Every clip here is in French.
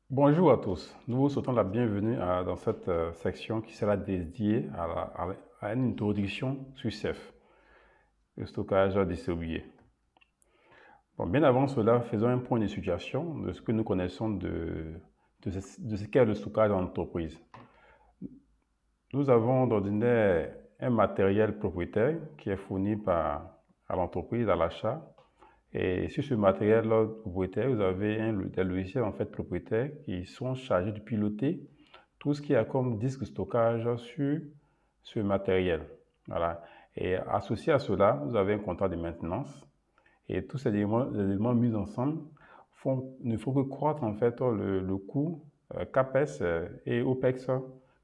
Bonjour à tous, nous vous souhaitons la bienvenue dans cette section qui sera dédiée à une introduction sur Ceph, le stockage distribué. Bon, bien avant cela, faisons un point de situation de ce que nous connaissons de ce qu'est le stockage en entreprise. Nous avons d'ordinaire un matériel propriétaire qui est fourni à l'entreprise à l'achat. Et sur ce matériel propriétaire, vous avez des logiciels en fait propriétaires qui sont chargés de piloter tout ce qui a comme disque de stockage sur ce matériel. Voilà. Et associé à cela, vous avez un contrat de maintenance. Et tous ces éléments mis ensemble ne font que croître en fait le coût CAPEX et OPEX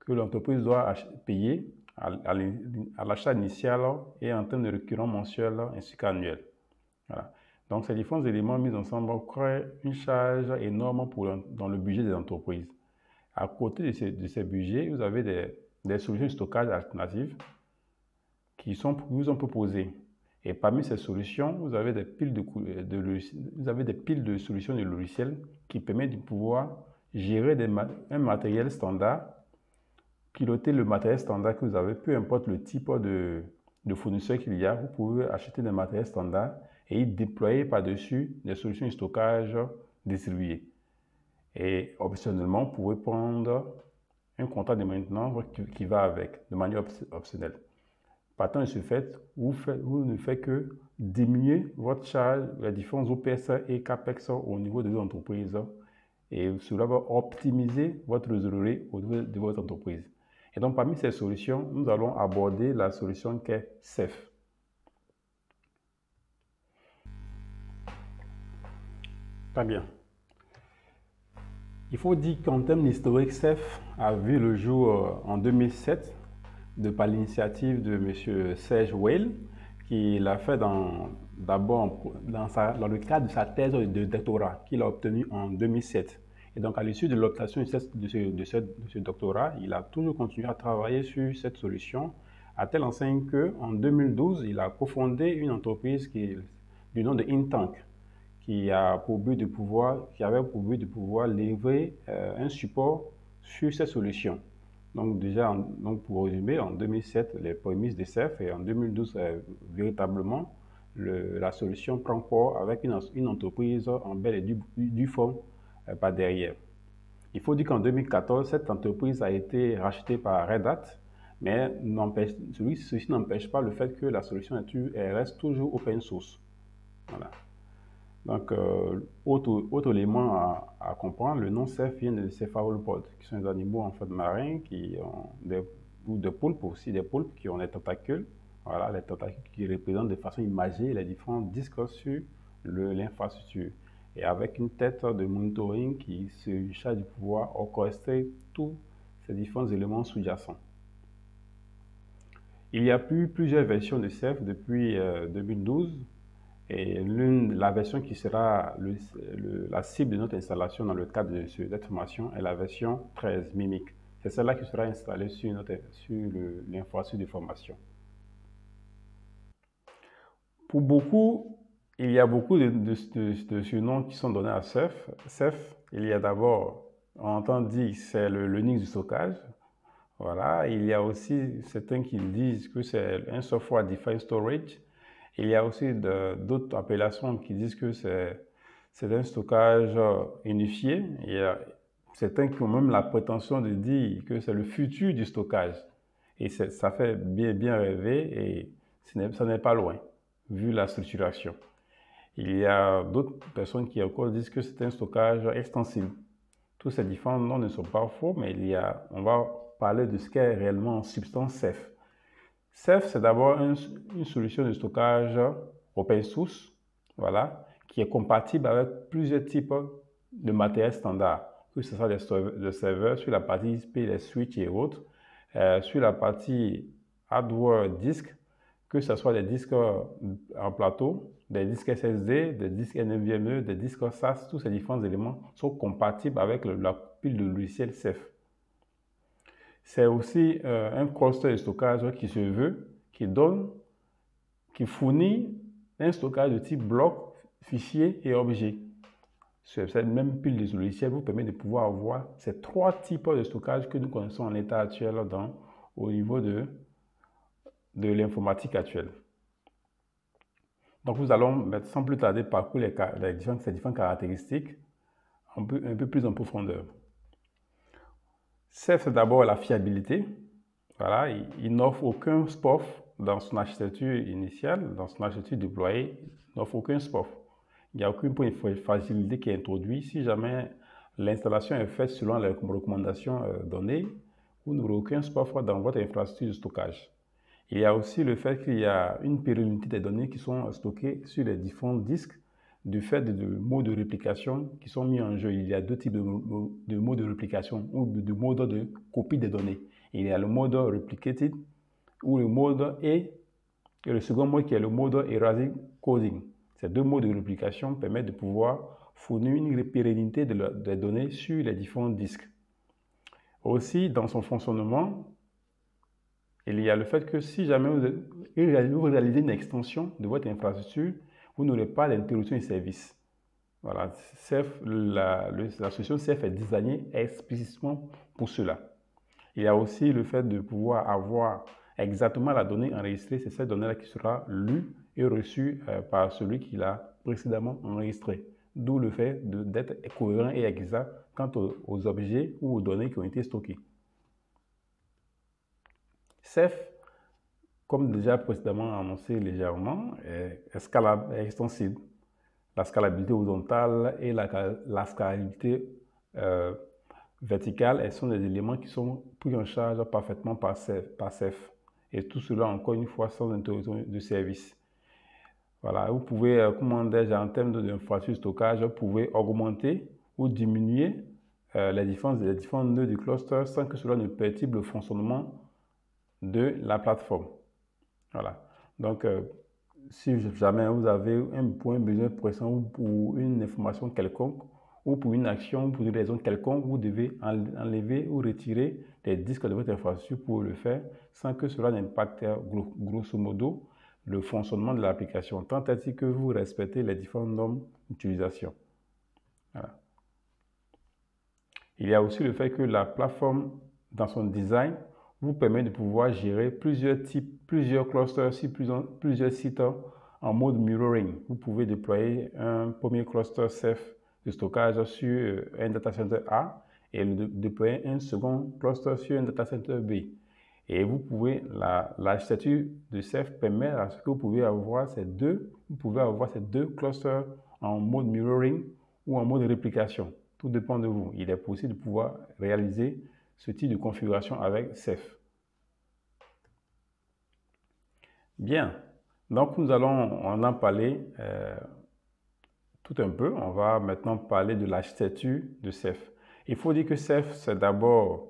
que l'entreprise doit payer à l'achat initial et en termes de récurrent mensuel ainsi qu'annuel. Voilà. Donc, ces différents éléments mis ensemble créent une charge énorme dans le budget des entreprises. À côté de ces budgets, vous avez des solutions de stockage alternatives qui vous sont proposées. Et parmi ces solutions, vous avez des piles de solutions de logiciels qui permettent de pouvoir gérer un matériel standard, piloter le matériel standard que vous avez, peu importe le type de fournisseur qu'il y a, vous pouvez acheter des matériels standards et y déployer par-dessus des solutions de stockage distribuées. Et optionnellement, vous pouvez prendre un contrat de maintenance qui va avec, de manière optionnelle. Partant de ce fait, vous ne faites que diminuer votre charge, les différents OPS et CAPEX au niveau de l'entreprise. Et cela va optimiser votre trésorerie au niveau de votre entreprise. Et donc, parmi ces solutions, nous allons aborder la solution qu'est Ceph. Très bien. Il faut dire qu'en termes historiques, Ceph a vu le jour en 2007 par l'initiative de M. Serge Weil, qui l'a fait d'abord dans le cadre de sa thèse de doctorat qu'il a obtenue en 2007. Et donc, à l'issue de l'obtention de ce doctorat, il a toujours continué à travailler sur cette solution, à telle enseigne qu'en 2012, il a cofondé une entreprise du nom de InTank, qui avait pour but de pouvoir livrer un support sur cette solution. Donc déjà, pour résumer, en 2007, les prémices de Ceph et en 2012, véritablement, la solution prend corps avec une entreprise en bel et due forme par derrière. Il faut dire qu'en 2014, cette entreprise a été rachetée par Red Hat, mais ceci n'empêche pas le fait que la solution reste toujours open source. Voilà. Donc, autre élément à comprendre, le nom Ceph vient des céphalopodes, qui sont des animaux en fait marins ou des poulpes aussi, des poulpes qui ont des tentacules. Voilà, les tentacules qui représentent de façon imagée les différents disques sur l'infrastructure. Et avec une tête de monitoring qui se charge de pouvoir orchestrer tous ces différents éléments sous-jacents. Il y a eu plusieurs versions de Ceph depuis 2012. Et la version qui sera la cible de notre installation dans le cadre de cette formation est la version 13 Mimic. C'est celle-là qui sera installée sur l'infrastructure de formation. Pour beaucoup, il y a beaucoup de surnoms qui sont donnés à Ceph. Ceph, il y a d'abord, on entend dire, c'est le Linux du stockage. Voilà. Il y a aussi certains qui disent que c'est un software defined storage. Il y a aussi d'autres appellations qui disent que c'est un stockage unifié. Il y a certains qui ont même la prétention de dire que c'est le futur du stockage. Et ça fait bien rêver et ça n'est pas loin, vu la structuration. Il y a d'autres personnes qui encore disent que c'est un stockage extensible. Tous ces différents noms ne sont pas faux, mais on va parler de ce qu'est réellement en substance Ceph. Ceph, c'est d'abord une solution de stockage open source, voilà, qui est compatible avec plusieurs types de matériel standard, que ce soit des serveurs sur la partie IP, les switches et autres, sur la partie hardware disque, que ce soit des disques en plateau, des disques SSD, des disques NVMe, des disques SAS, tous ces différents éléments sont compatibles avec la pile de logiciel Ceph. C'est aussi un cluster de stockage qui se veut, qui fournit un stockage de type bloc, fichier et objet. cette même pile de logiciels vous permet de pouvoir avoir ces 3 types de stockage que nous connaissons en l'état actuel au niveau de l'informatique actuelle. Donc, nous allons sans plus tarder parcourir ces différentes caractéristiques un peu plus en profondeur. Ceph, c'est d'abord la fiabilité. Voilà, il n'offre aucun SPOF dans son architecture initiale, dans son architecture déployée, il n'offre aucun SPOF. Il n'y a aucun point de fragilité qui est introduit. Si jamais l'installation est faite selon les recommandations données, vous n'aurez aucun SPOF dans votre infrastructure de stockage. Il y a aussi le fait qu'il y a une pérennité des données qui sont stockées sur les différents disques du fait de modes de réplication qui sont mis en jeu. Il y a 2 types de modes de réplication ou de modes de copie des données. Il y a le mode replicated ou le mode et le second mode qui est le mode erasic coding. Ces 2 modes de réplication permettent de pouvoir fournir une pérennité des données sur les différents disques. Aussi, dans son fonctionnement, il y a le fait que si jamais vous réalisez une extension de votre infrastructure, vous n'aurez pas d'interruption de service. Voilà, la solution Ceph est designée explicitement pour cela. Il y a aussi le fait de pouvoir avoir exactement la donnée enregistrée. C'est cette donnée-là qui sera lue et reçue par celui qui l'a précédemment enregistrée. D'où le fait d'être cohérent et exact quant aux objets ou aux données qui ont été stockées. Ceph, comme déjà précédemment annoncé légèrement, est scalable, est extensible. La scalabilité horizontale et la scalabilité verticale, elles sont des éléments qui sont pris en charge parfaitement par Ceph. Et tout cela, encore une fois, sans interruption de service. Voilà, vous pouvez, comment dire, en termes d'infrastructure de stockage, vous pouvez augmenter ou diminuer les différents nœuds du cluster sans que cela ne perturbe le fonctionnement de la plateforme. Voilà. Donc, si jamais vous avez un besoin pressant pour une information quelconque ou pour une action, pour une raison quelconque, vous devez enlever ou retirer les disques de votre infrastructure pour le faire sans que cela n'impacte grosso modo le fonctionnement de l'application, tant est-il que vous respectez les différentes normes d'utilisation. Voilà. Il y a aussi le fait que la plateforme, dans son design, vous permet de pouvoir gérer plusieurs clusters sur plusieurs sites en mode mirroring. Vous pouvez déployer un premier cluster Ceph de stockage sur un data center A et déployer un second cluster sur un data center B. Et vous pouvez, l'architecture de Ceph permet à ce que vous pouvez avoir ces deux clusters en mode mirroring ou en mode réplication. Tout dépend de vous. Il est possible de pouvoir réaliser ce type de configuration avec Ceph. Bien, donc nous allons en parler tout un peu. On va maintenant parler de l'architecture de Ceph. Il faut dire que Ceph, c'est d'abord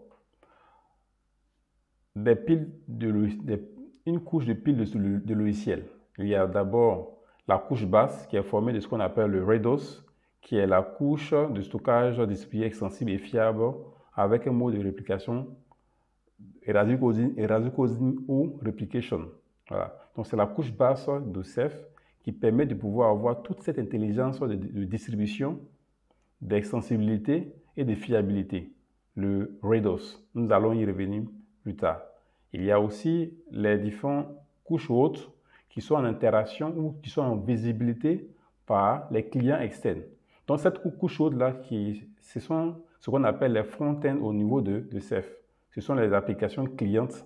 une couche de piles de logiciels. Il y a d'abord la couche basse qui est formée de ce qu'on appelle le RAIDOS, qui est la couche de stockage distribué extensible et fiable avec un mode de réplication erasic coding ou replication. Voilà. Donc c'est la couche basse de Ceph qui permet de pouvoir avoir toute cette intelligence de distribution, d'extensibilité et de fiabilité. Le RAIDOS. Nous allons y revenir plus tard. Il y a aussi les différentes couches hautes qui sont en interaction ou qui sont en visibilité par les clients externes. Donc cette couche haute-là, ce sont ce qu'on appelle les front-end au niveau de Ceph. Ce sont les applications clientes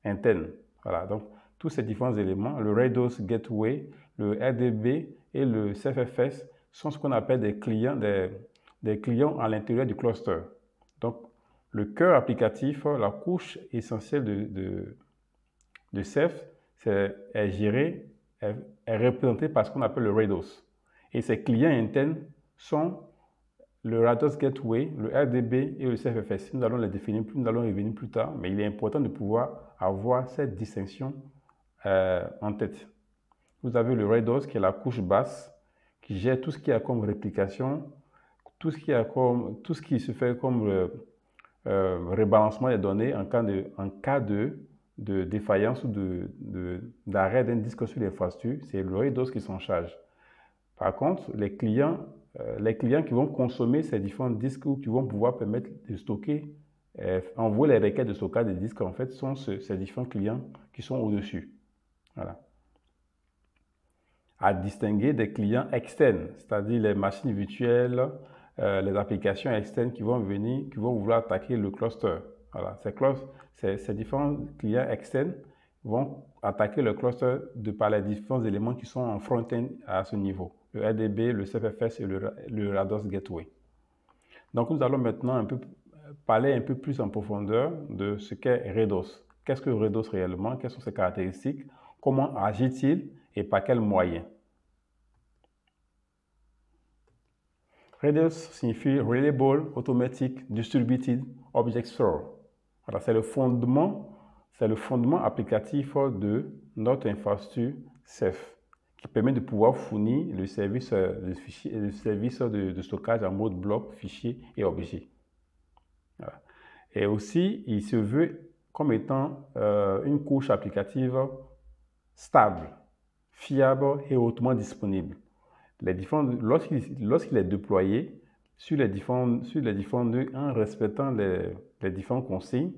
internes. Voilà, donc tous ces différents éléments, le RAIDOS Gateway, le RDB et le CephFS sont ce qu'on appelle des clients à l'intérieur du cluster. Donc, le cœur applicatif, la couche essentielle de Ceph, est représentée par ce qu'on appelle le RAIDOS. Et ces clients internes sont le RAIDOS Gateway, le RDB et le CephFS. Nous allons les définir, nous allons revenir plus tard, mais il est important de pouvoir avoir cette distinction en tête. Vous avez le RAIDOS qui est la couche basse, qui gère tout ce qui a comme réplication, tout ce qui se fait comme rebalancement des données en cas de défaillance ou d'arrêt d'un disque sur l'infrastructure. C'est le RAIDOS qui s'en charge. Par contre, les clients les clients qui vont consommer ces différents disques ou qui vont pouvoir permettre de stocker, envoyer les requêtes de stockage des disques, en fait, sont ces différents clients qui sont au-dessus. Voilà. À distinguer des clients externes, c'est-à-dire les machines virtuelles, les applications externes qui vont venir, qui vont vouloir attaquer le cluster. Voilà. Ces différents clients externes vont attaquer le cluster par les différents éléments qui sont en front-end à ce niveau, le RDB, le CFFS et le Rados Gateway. Donc nous allons maintenant parler un peu plus en profondeur de ce qu'est Rados. Qu'est-ce que Rados réellement? Quelles sont ses caractéristiques? Comment agit-il et par quels moyens? Rados signifie Reliable Automatic Distributed Object Store. Voilà, c'est le fondement applicatif de notre infrastructure Ceph qui permet de pouvoir fournir le service de stockage en mode bloc, fichier et objet. Voilà. Et aussi, il se veut comme étant une couche applicative stable, fiable et hautement disponible. Lorsqu'il est déployé sur les différents nœuds en respectant les différentes consignes,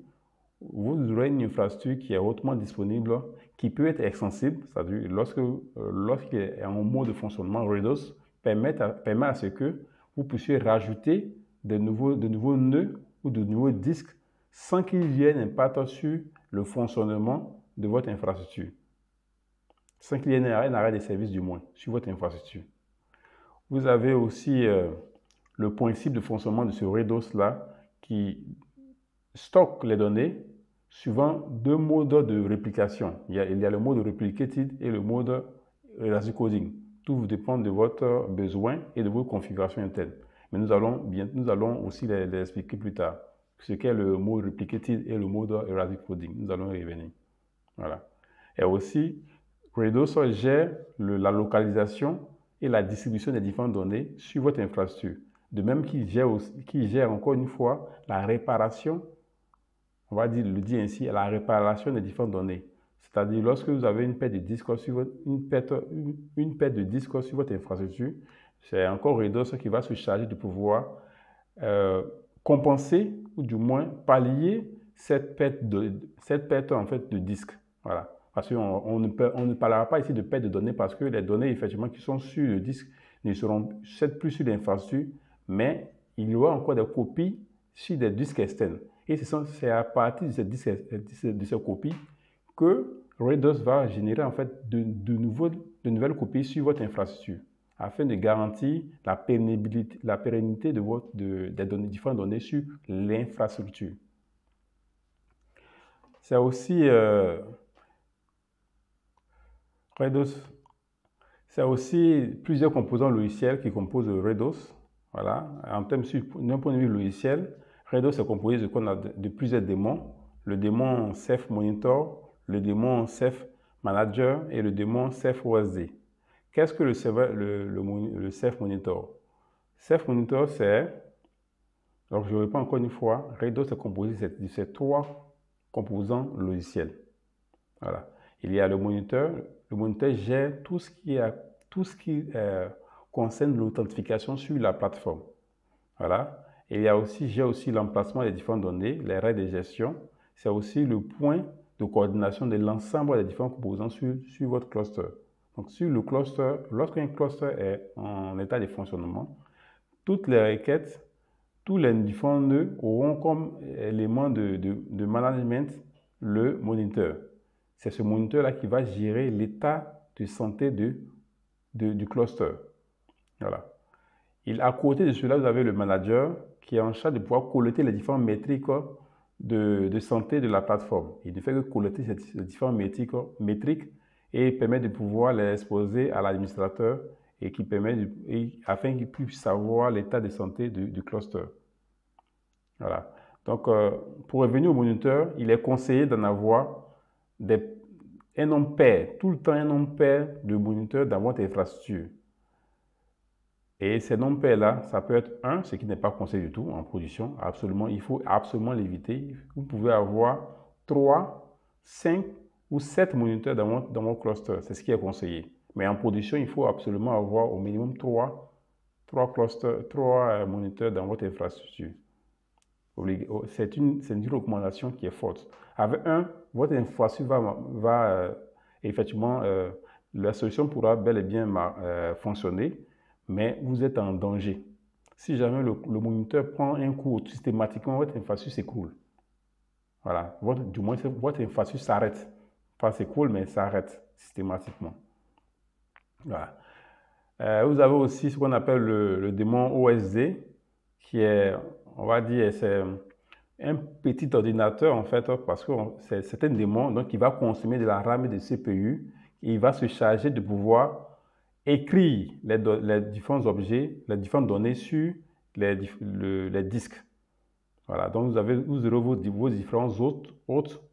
vous aurez une infrastructure qui est hautement disponible, qui peut être extensible, c'est-à-dire lorsqu'il est en mode de fonctionnement, Rados permet à ce que vous puissiez rajouter de nouveaux nœuds ou de nouveaux disques sans qu'il y ait un impact sur le fonctionnement de votre infrastructure. Sans qu'il y ait un arrêt de service du moins sur votre infrastructure. Vous avez aussi le principe de fonctionnement de ce Rados-là qui stocke les données suivant deux modes de réplication. Il y a le mode replicated et le mode elastic coding. Tout dépend de votre besoin et de vos configurations internes. Mais nous allons aussi les expliquer plus tard. Ce qu'est le mode replicated et le mode elastic coding. Nous allons y revenir. Voilà. Et aussi, Rados gère la localisation et la distribution des différentes données sur votre infrastructure. De même qu'il gère encore une fois la réparation, on va le dire ainsi, la réparation des différentes données. C'est-à-dire lorsque vous avez une perte de disque sur votre infrastructure, c'est encore Rados qui va se charger de pouvoir compenser ou du moins pallier cette perte en fait de disque. Voilà. Parce qu'on ne parlera pas ici de perte de données parce que les données effectivement qui sont sur le disque ne seront plus sur l'infrastructure, mais il y aura encore des copies sur des disques externes. Et c'est à partir de ces copies que Rados va générer en fait de nouvelles copies sur votre infrastructure afin de garantir la pérennité des différentes données sur l'infrastructure. C'est aussi plusieurs composants logiciels qui composent Rados. Voilà. D'un point de vue logiciel, Rados est composé de plusieurs démons. Le démon Ceph Monitor, le démon Ceph Manager et le démon Ceph OSD. Qu'est-ce que le Ceph Monitor? Ceph Monitor, donc je reprends encore une fois, Rados est composé de ces trois composants logiciels. Voilà. Il y a le moniteur. Le moniteur gère tout ce qui concerne l'authentification sur la plateforme. Voilà. Et gère aussi l'emplacement des différentes données, les règles de gestion. C'est aussi le point de coordination de l'ensemble des différents composants sur votre cluster. Donc, sur le cluster, lorsqu'un cluster est en état de fonctionnement, toutes les requêtes, tous les différents nœuds auront comme élément de management le moniteur. C'est ce moniteur-là qui va gérer l'état de santé du cluster. Voilà. À côté de cela, vous avez le manager qui est en charge de pouvoir collecter les différentes métriques de santé de la plateforme. Il ne fait que collecter ces différentes métriques et permet de pouvoir les exposer à l'administrateur afin qu'il puisse savoir l'état de santé du cluster. Voilà. Donc, pour revenir au moniteur, il est conseillé d'en avoir un nombre pair, tout le temps un nombre pair de moniteurs dans votre infrastructure. Et ces nombres pairs-là, ça peut être 1, ce qui n'est pas conseillé du tout en production. Il faut absolument l'éviter. Vous pouvez avoir 3, 5 ou 7 moniteurs dans votre cluster. C'est ce qui est conseillé. Mais en production, il faut absolument avoir au minimum 3 trois moniteurs dans votre infrastructure. C'est une recommandation qui est forte. Avec un, votre infrastructure va effectivement, la solution pourra bel et bien fonctionner, mais vous êtes en danger. Si jamais le moniteur prend un coup systématiquement, votre infrastructure s'écroule. Voilà, du moins, votre infrastructure s'arrête. Pas s'écroule, mais s'arrête systématiquement. Voilà. Vous avez aussi ce qu'on appelle le démon OSD, qui est, on va dire, c'est un petit ordinateur en fait, parce que c'est un démon donc qui va consommer de la RAM et de CPU. Et il va se charger de pouvoir écrire les différents objets, les différentes données sur les disques. Voilà, donc vous aurez vos différents hôtes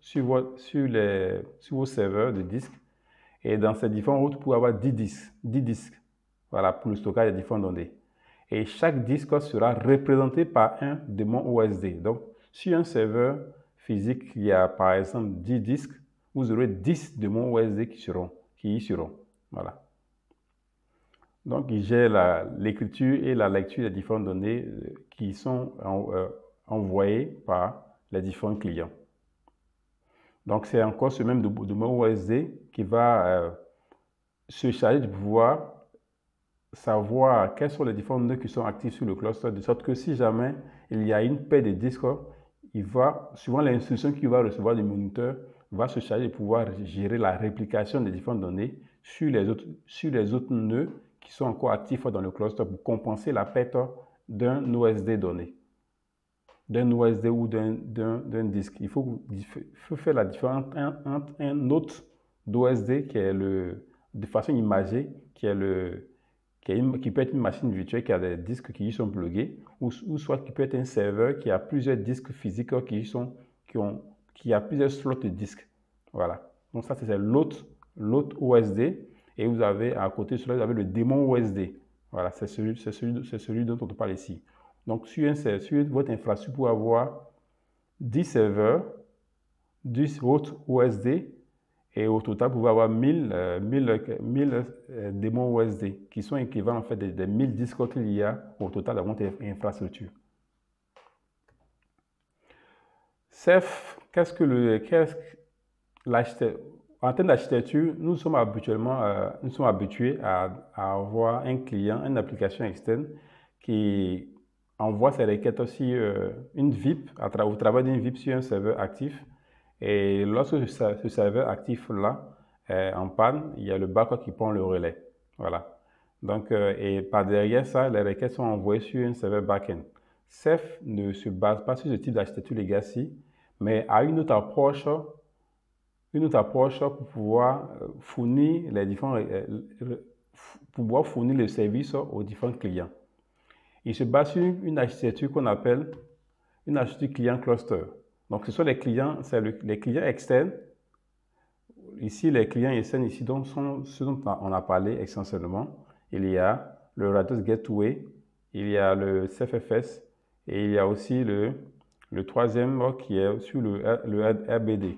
sur vos serveurs de disques. Et dans ces différents hôtes, vous pouvez avoir 10 disques. Voilà, pour le stockage des différentes données. Et chaque disque sera représenté par un démon OSD. Donc, sur un serveur physique, il y a par exemple 10 disques, vous aurez 10 démons OSD qui y seront. Voilà. Donc, il gère l'écriture et la lecture des différentes données qui sont envoyées par les différents clients. Donc, c'est encore ce même démon OSD qui va se charger de pouvoir savoir quels sont les différents nœuds qui sont actifs sur le cluster, de sorte que si jamais il y a une paire de disques, il va, suivant l'instruction qu'il va recevoir du moniteur, va se charger de pouvoir gérer la réplication des différentes données sur les autres nœuds qui sont encore actifs dans le cluster pour compenser la perte d'un OSD donné, d'un OSD ou d'un disque. Il faut faire la différence entre un autre d'OSD qui est de façon imagée, qui peut être une machine virtuelle qui a des disques qui y sont plugués, ou soit qui peut être un serveur qui a plusieurs disques physiques qui a plusieurs slots de disques. Voilà. Donc ça, c'est l'autre OSD. Et vous avez à côté de cela, vous avez le démon OSD. Voilà, c'est celui dont on parle ici. Donc sur votre infrastructure, vous pouvez avoir 10 serveurs, 10 autres OSD. Et au total, vous pouvez avoir 1000 démons OSD qui sont équivalents en fait des 1000 disques qu'il y a au total dans votre infrastructure. Ceph, en termes d'architecture, nous sommes habitués à avoir un client, une application externe qui envoie ses requêtes aussi une VIP au travers d'une VIP sur un serveur actif. Et lorsque ce serveur actif-là est en panne, il y a le backup qui prend le relais. Voilà. Donc, et par derrière ça, les requêtes sont envoyées sur un serveur back-end. Ceph ne se base pas sur ce type d'architecture legacy, mais a une autre approche pour pouvoir fournir le service aux différents clients. Il se base sur une architecture qu'on appelle une architecture client cluster. Donc, ce sont les clients externes. Ici, les clients externes ici donc, sont ceux dont on a parlé essentiellement. Il y a le Rados Gateway, il y a le CFFS et il y a aussi le troisième qui est sur le RBD.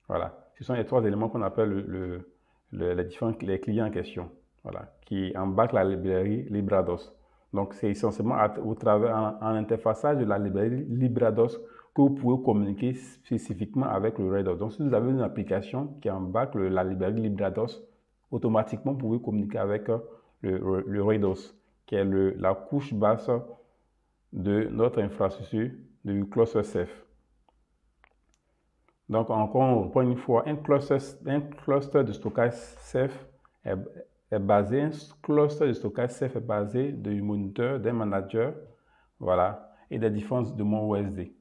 Voilà. Ce sont les trois éléments qu'on appelle les clients en question. Voilà. Qui embarquent la librairie Librados. Donc, c'est essentiellement en interfaçage de la librairie Librados que vous pouvez communiquer spécifiquement avec le RADOS. Donc, si vous avez une application qui embarque la librairie Librados, automatiquement, vous pouvez communiquer avec le RADOS, qui est la couche basse de notre infrastructure du cluster Ceph. Donc, encore une fois, un cluster de stockage Ceph est basé du moniteur, d'un manager, voilà, et des différents démons OSD.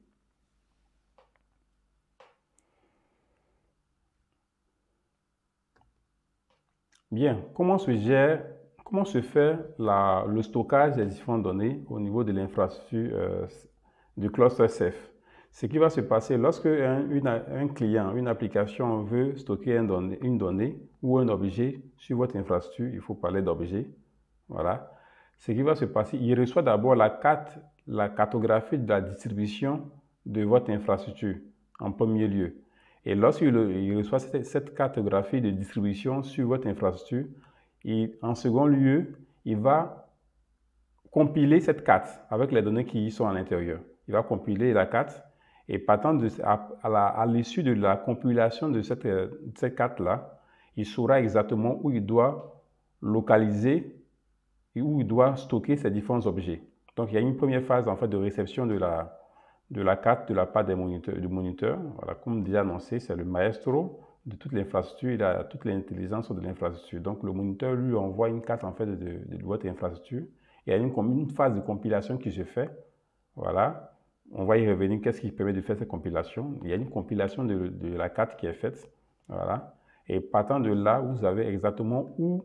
Bien, comment se fait le stockage des différentes données au niveau de l'infrastructure du cluster Ceph? Ce qui va se passer lorsque un client, une application veut stocker une donnée ou un objet sur votre infrastructure, il faut parler d'objet, voilà. Ce qui va se passer, il reçoit d'abord la cartographie de la distribution de votre infrastructure en premier lieu. Et lorsqu'il reçoit cette cartographie de distribution sur votre infrastructure, en second lieu, il va compiler cette carte avec les données qui y sont à l'intérieur. Il va compiler la carte et partant à l'issue de la compilation de cette carte-là, il saura exactement où il doit localiser et où il doit stocker ces différents objets. Donc, il y a une première phase en fait de réception de la carte de la part du moniteur. Voilà, comme déjà annoncé, c'est le maestro de toute l'infrastructure, il a toute l'intelligence de l'infrastructure. Donc, le moniteur lui envoie une carte en fait de votre infrastructure. Il y a une phase de compilation qui se fait. Voilà, on va y revenir. Qu'est-ce qui permet de faire cette compilation? Il y a une compilation de la carte qui est faite. Voilà, et partant de là, vous avez exactement où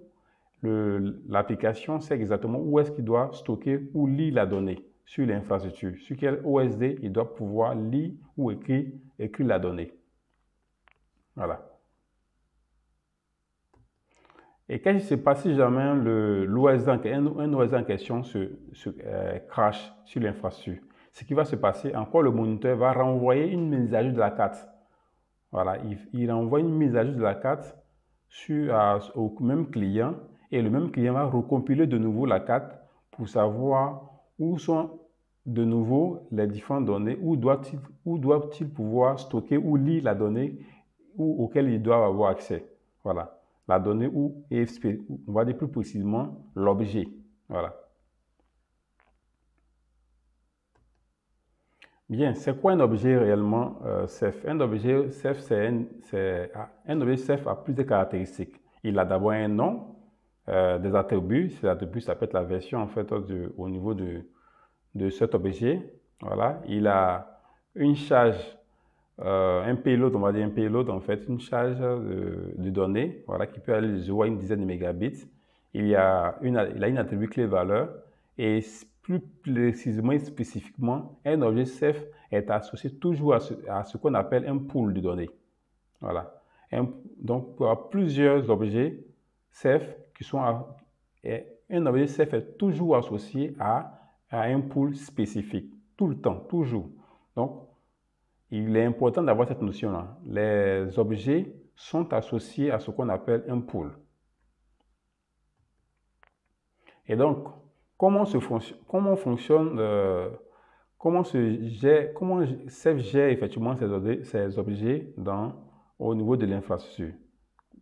l'application sait exactement où est-ce qu'il doit stocker ou lire la donnée sur l'infrastructure, sur quel OSD il doit pouvoir lire ou écrire la donnée. Voilà. Et qu'est-ce qui se passe si jamais un OSD en question crash sur l'infrastructure? Ce qui va se passer, encore le moniteur va renvoyer une mise à jour de la carte. Voilà, il envoie une mise à jour de la carte au même client et le même client va recompiler de nouveau la carte pour savoir où sont de nouveau les différentes données, où doit-il pouvoir stocker ou lire la donnée auquel il doit avoir accès. Voilà, la donnée on va dire plus précisément l'objet. Voilà. Bien, c'est quoi un objet réellement Ceph? Un objet Ceph, un objet Ceph a plusieurs caractéristiques. Il a d'abord un nom, des attributs. Ces attributs, ça peut être la version en fait au niveau de cet objet. Voilà. Il a une charge, un payload, on va dire un payload en fait, une charge de données, voilà, qui peut aller de 0 à une dizaine de mégabits. Il a une attribut clé-valeur et plus précisément et spécifiquement, un objet Ceph est associé toujours à ce qu'on appelle un pool de données. Voilà. Donc, il y a plusieurs objets Ceph qui sont un objet Ceph est toujours associé à un pool spécifique, tout le temps, toujours. Donc, il est important d'avoir cette notion-là. Les objets sont associés à ce qu'on appelle un pool. Et donc, comment fonctionne, comment Ceph gère effectivement ces objets au niveau de l'infrastructure?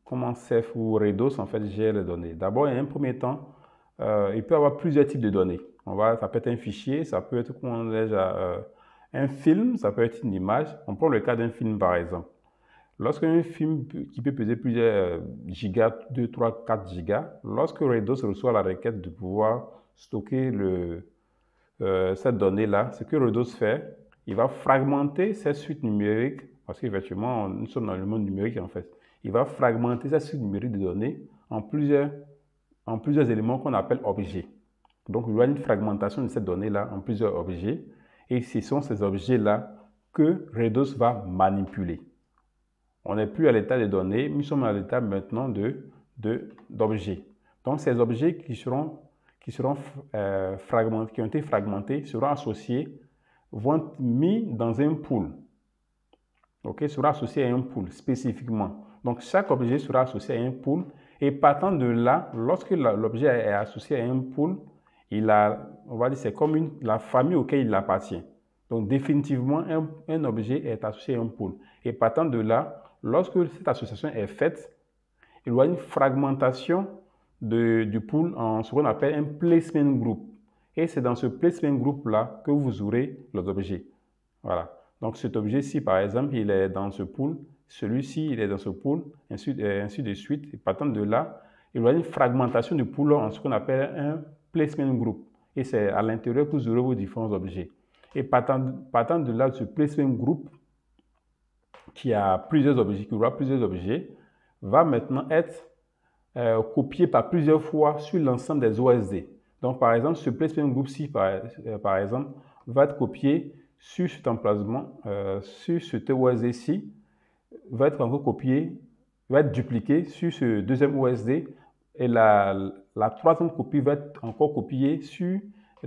Comment Ceph ou Rados en fait gère les données? D'abord, en un premier temps, il peut y avoir plusieurs types de données. Ça peut être un fichier, ça peut être un film, ça peut être une image. On prend le cas d'un film par exemple. Lorsqu'un film qui peut peser plusieurs gigas, 2, 3, 4 gigas, lorsque Rados reçoit la requête de pouvoir stocker cette donnée-là, ce que Rados fait, il va fragmenter cette suite numérique, parce qu'effectivement, nous sommes dans le monde numérique en fait. Il va fragmenter cette suite numérique de données en plusieurs éléments qu'on appelle objets. Donc, il y a une fragmentation de cette donnée-là en plusieurs objets, et ce sont ces objets-là que Rados va manipuler. On n'est plus à l'état des données, nous sommes à l'état maintenant d'objets. Donc, ces objets qui ont été fragmentés seront associés, vont être mis dans un pool. OK, sera associé à un pool spécifiquement. Donc, chaque objet sera associé à un pool. Et partant de là, lorsque l'objet est associé à un pool, on va dire c'est comme la famille auquel il appartient. Donc, définitivement, un objet est associé à un pool. Et partant de là, lorsque cette association est faite, il y aura une fragmentation du pool en ce qu'on appelle un placement group. Et c'est dans ce placement group-là que vous aurez les objets. Voilà. Donc, cet objet-ci, par exemple, il est dans ce pool. Celui-ci, il est dans ce pool, ainsi de suite. Et partant de là, il y aura une fragmentation du pool en ce qu'on appelle un placement group. Et c'est à l'intérieur que vous aurez vos différents objets. Et partant de là, ce placement group, qui aura plusieurs objets, va maintenant être copié par plusieurs fois sur l'ensemble des OSD. Donc, par exemple, ce placement group-ci, par exemple, va être copié sur cet emplacement, sur cet OSD-ci, va être encore copié, va être dupliqué sur ce deuxième OSD, et la troisième copie va être encore copiée sur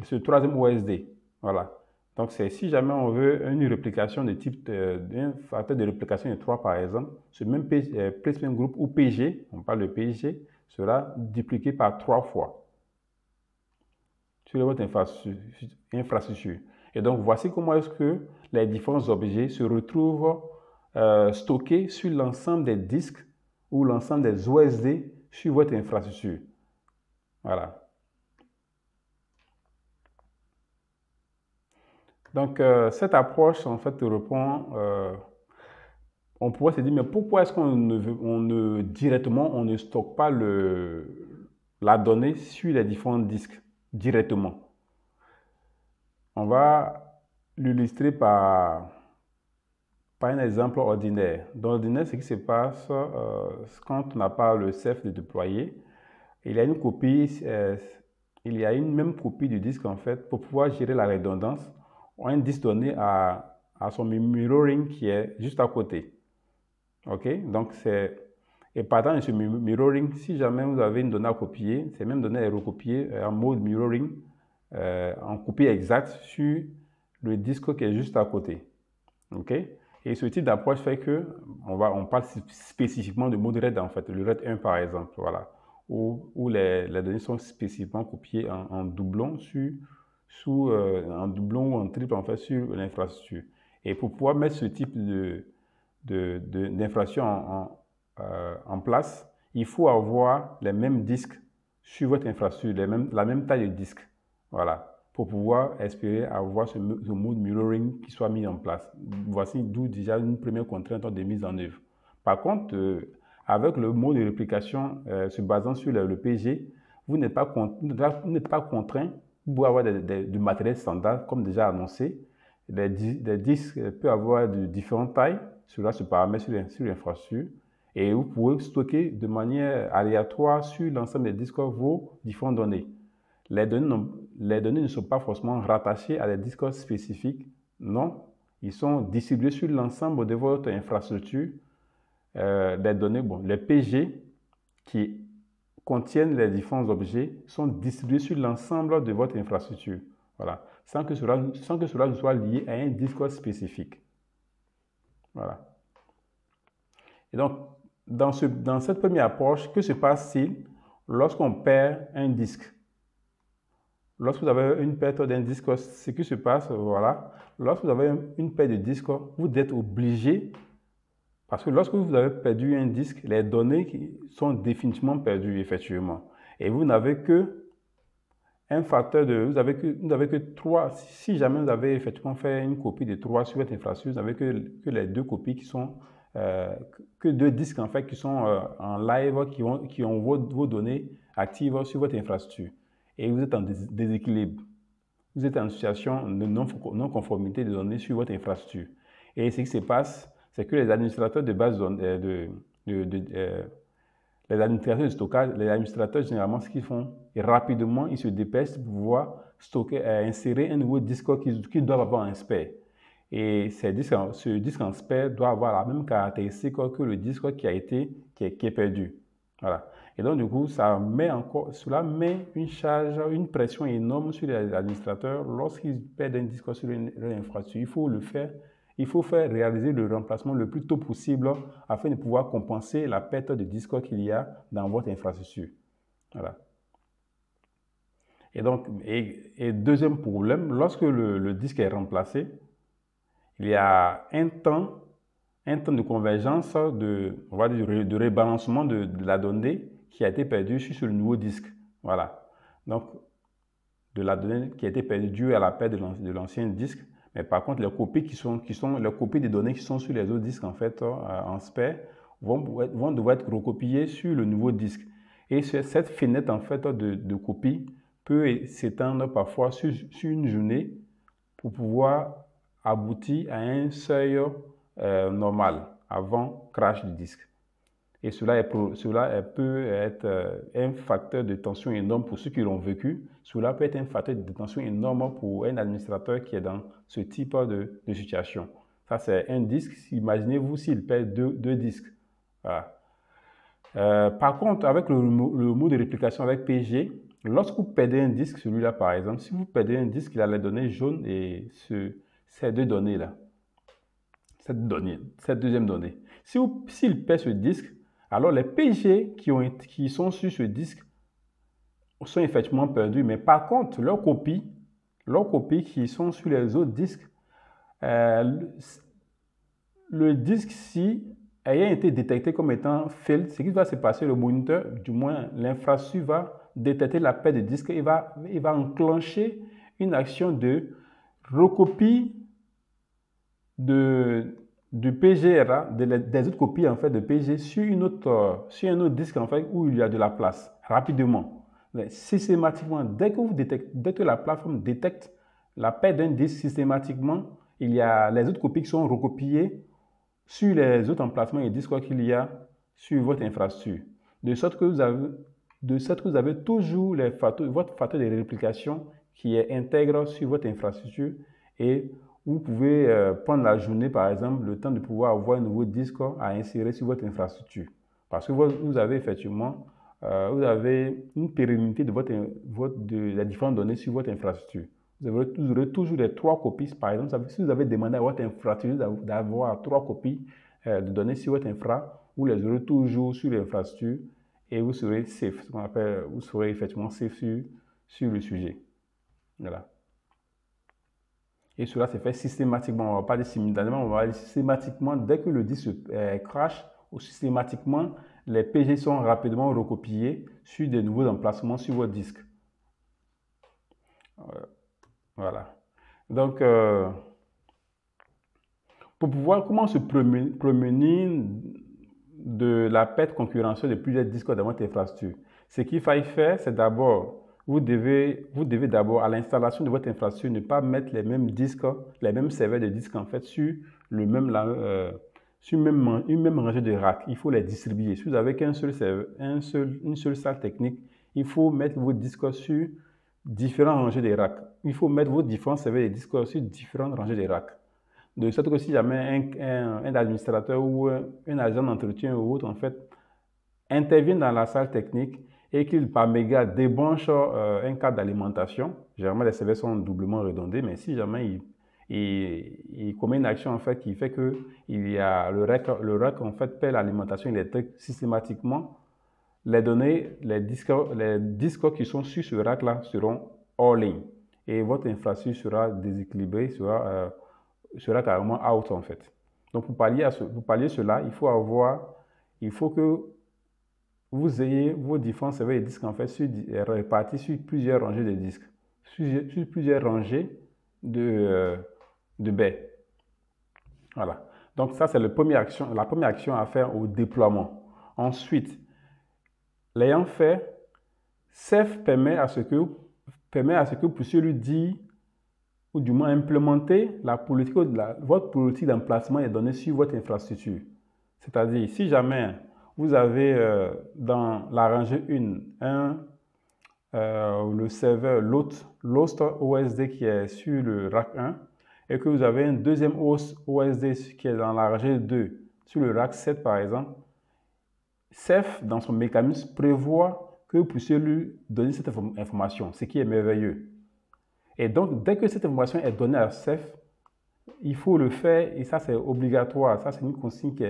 ce troisième OSD. Voilà. Donc, si jamais on veut une réplication de type d'un facteur de réplication de 3, par exemple, ce même placement group ou PG, on parle de PG, sera dupliqué par 3 fois. sur votre infrastructure. Et donc, voici comment est-ce que les différents objets se retrouvent stockés sur l'ensemble des disques ou l'ensemble des OSD sur votre infrastructure. Voilà. Donc, cette approche, en fait, répond, on pourrait se dire, mais pourquoi est-ce qu'on directement, on ne stocke pas la donnée sur les différents disques directement? On va l'illustrer par un exemple ordinaire. Dans l'ordinaire, ce qui se passe quand on n'a pas le CEF de déployer, il y a une copie, il y a une même copie du disque en fait pour pouvoir gérer la redondance. Un disque donné à son mirroring qui est juste à côté. Ok, donc et partant de ce mirroring, si jamais vous avez une donnée à copier, ces mêmes données est recopiée en mode mirroring, en copie exacte sur le disque qui est juste à côté. Ok, et ce type d'approche fait que on parle spécifiquement de mode RAID en fait, le RAID 1 par exemple, voilà, où les données sont spécifiquement copiées en doublon en doublon ou en triple en fait sur l'infrastructure. Et pour pouvoir mettre ce type d'infrastructure en place, il faut avoir les mêmes disques sur votre infrastructure, la même taille de disque, voilà, pour pouvoir espérer avoir ce mode mirroring qui soit mis en place. Voici d'où déjà une première contrainte de mise en œuvre. Par contre, avec le mode de réplication se basant sur le PG, vous n'êtes pas contraint, vous pouvez avoir du matériel standard comme déjà annoncé. Des disques peuvent avoir de différentes tailles, cela se paramètre sur l'infrastructure. Et vous pouvez stocker de manière aléatoire sur l'ensemble des disques vos différentes données. Les données ne sont pas forcément rattachées à des disques spécifiques, non. Ils sont distribués sur l'ensemble de votre infrastructure. Les données, les PG qui contiennent les différents objets sont distribués sur l'ensemble de votre infrastructure. Voilà. Sans que cela ne soit lié à un disque spécifique. Voilà. Et donc, dans cette première approche, que se passe-t-il lorsqu'on perd un disque? Lorsque vous avez une perte d'un disque, ce qui se passe, voilà, lorsque vous avez une perte de disque, vous êtes obligé, parce que lorsque vous avez perdu un disque, les données sont définitivement perdues, effectivement. Et vous n'avez que un facteur vous n'avez que 3. Si jamais vous avez effectivement fait une copie de 3 sur votre infrastructure, vous n'avez que les 2 copies qui sont, que 2 disques en fait qui sont en live, qui ont vos données actives sur votre infrastructure. Et vous êtes en déséquilibre. Vous êtes en situation de non-conformité de données sur votre infrastructure. Et ce qui se passe, c'est que les administrateurs de base les administrateurs de stockage, les administrateurs, généralement, ce qu'ils font, et rapidement, ils se dépêchent pour pouvoir insérer un nouveau disque qu'ils doivent avoir en spare. Et ce disque en spare doit avoir la même caractéristique que le disque qui est perdu. Voilà. Et donc, du coup, cela met une pression énorme sur les administrateurs lorsqu'ils perdent un disque sur leur infrastructure. Il faut faire réaliser le remplacement le plus tôt possible afin de pouvoir compenser la perte de disque qu'il y a dans votre infrastructure. Voilà. Et donc, deuxième problème, lorsque le disque est remplacé, il y a un temps de convergence, on va dire, de rebalancement de la donnée qui a été perdue sur le nouveau disque. Voilà. Donc, de la donnée qui a été perdue due à la perte de l'ancien disque. Mais par contre, les copies les copies des données qui sont sur les autres disques en fait en spare vont devoir être recopiées sur le nouveau disque. Et cette fenêtre en fait de copie peut s'étendre parfois sur une journée pour pouvoir aboutir à un seuil normal avant crash du disque. Et cela peut être un facteur de tension énorme pour ceux qui l'ont vécu. Cela peut être un facteur de tension énorme pour un administrateur qui est dans ce type de situation. Ça, c'est un disque. Imaginez-vous s'il perd deux disques. Voilà. Par contre, avec le mode de réplication avec PG, lorsque vous perdez un disque, celui-là par exemple, si vous perdez un disque, il a les données jaunes et ces deux données-là. Cette deuxième donnée. S'il perd ce disque, alors les PG qui sont sur ce disque sont effectivement perdus, mais par contre, leurs copies qui sont sur les autres disques, le disque, si ayant été détecté comme étant failed, ce qui va se passer, le moniteur, du moins l'infrastructure, va détecter la perte de disque et il va enclencher une action de recopie du PGRA, des autres copies en fait de PG sur un autre disque en fait où il y a de la place rapidement. Mais systématiquement, dès que la plateforme détecte la perte d'un disque, systématiquement, il y a les autres copies qui sont recopiées sur les autres emplacements et disques qu'il y a sur votre infrastructure. De sorte que vous avez toujours votre facteur de réplication qui est intègre sur votre infrastructure et vous pouvez prendre la journée, par exemple, le temps de pouvoir avoir un nouveau disque à insérer sur votre infrastructure. Parce que vous avez effectivement vous avez une pérennité de la différentes données sur votre infrastructure. Vous aurez toujours les 3 copies. Par exemple, si vous avez demandé à votre infrastructure d'avoir 3 copies de données sur votre infra, vous les aurez toujours sur l'infrastructure et vous serez safe, ce qu'on appelle, vous serez effectivement safe sur le sujet. Voilà. Et cela se fait systématiquement. On ne va pas dire simultanément, on va dire systématiquement. Dès que le disque crash, ou systématiquement, les PG sont rapidement recopiés sur de nouveaux emplacements sur votre disque. Voilà. Donc, pour pouvoir, comment se prémunir de la perte concurrentielle de plusieurs disques dans votre infrastructure? Ce qu'il faut faire, c'est d'abord, vous devez d'abord, à l'installation de votre infrastructure, ne pas mettre les mêmes disques, les mêmes serveurs de disques en fait sur une même rangée de racks. Il faut les distribuer. Si vous avez qu'un seul serveur, une seule salle technique, il faut mettre vos disques sur différentes rangées de racks. Il faut mettre vos différents serveurs de disques sur différentes rangées de racks. De sorte que si jamais un administrateur ou un agent d'entretien ou autre en fait intervient dans la salle technique et qu'il par méga débranche un câble d'alimentation, généralement les serveurs sont doublement redondés, mais si jamais il commet une action en fait qui fait que il y a le rack en fait perd l'alimentation électrique systématiquement, les données, les disques qui sont sur ce rack là seront hors ligne et votre infrastructure sera déséquilibrée, sera carrément out en fait. Donc pour pallier cela, il faut que vous ayez vos différents serveurs de disques en fait répartis sur plusieurs rangées de disques, sur plusieurs rangées de baies. Voilà. Donc ça c'est la première action à faire au déploiement. Ensuite, l'ayant fait, Ceph permet à ce que vous puissiez lui dire ou du moins implémenter votre politique d'emplacement des données sur votre infrastructure. C'est-à-dire, si jamais vous avez dans la rangée 1 le serveur l'host OSD qui est sur le rack 1 et que vous avez un deuxième host OSD qui est dans la rangée 2 sur le rack 7 par exemple, Ceph, dans son mécanisme, prévoit que vous puissiez lui donner cette information, ce qui est merveilleux. Et donc, dès que cette information est donnée à Ceph, il faut le faire et ça, c'est obligatoire. Ça, c'est une consigne qui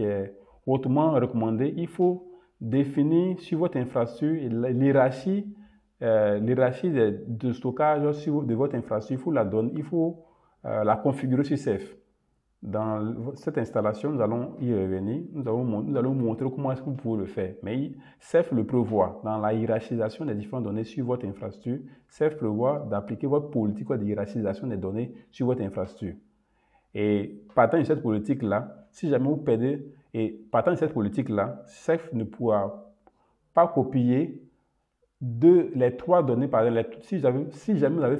est hautement recommandée. Il faut définir sur votre infrastructure l'hierarchie de stockage de votre infrastructure. Il faut la donner, il faut la configurer sur Ceph. Dans cette installation, nous allons y revenir. Nous allons vous montrer comment est-ce que vous pouvez le faire. Mais Ceph le prévoit dans la hiérarchisation des différentes données sur votre infrastructure. Ceph prévoit d'appliquer votre politique de hiérarchisation des données sur votre infrastructure. Et partant de cette politique-là, si jamais vous perdez, Ceph ne pourra pas copier les 3 données. Par exemple, si jamais vous avez